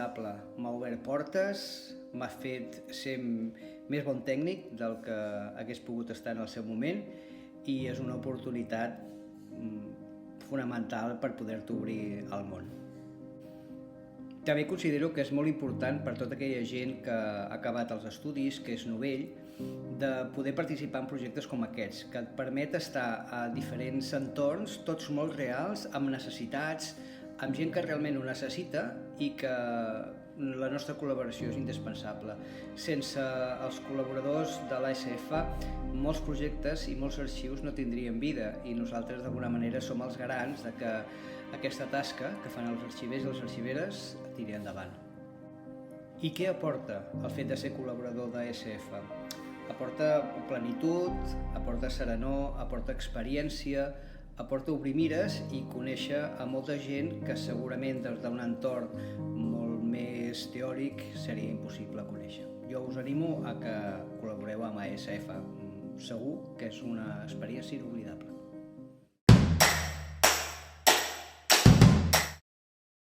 inoblidable. M'ha obert portes, m'ha fet ser més bon tècnic del que hagués pogut estar en el seu moment i és una oportunitat fonamental per poder-te obrir al món. També considero que és molt important per tota aquella gent que ha acabat els estudis, que és novell, de poder participar en projectes com aquests, que et permet estar a diferents entorns, tots molt reals, amb necessitats, amb gent que realment ho necessita i que la nostra col·laboració és indispensable. Sense els col·laboradors de l'ASF, molts projectes i molts arxius no tindrien vida i nosaltres d'alguna manera som els garants de que aquesta tasca que fan els arxivers i les arxiveres tiri endavant. I què aporta el fet de ser col·laborador d'ASF? Aporta plenitud, aporta serenor, aporta experiència, aporta obrir mires i conèixer a molta gent que segurament des d'un entorn molt més teòric seria impossible conèixer. Jo us animo a que col·laboreu amb ASF. Segur que és una experiència inoblidable.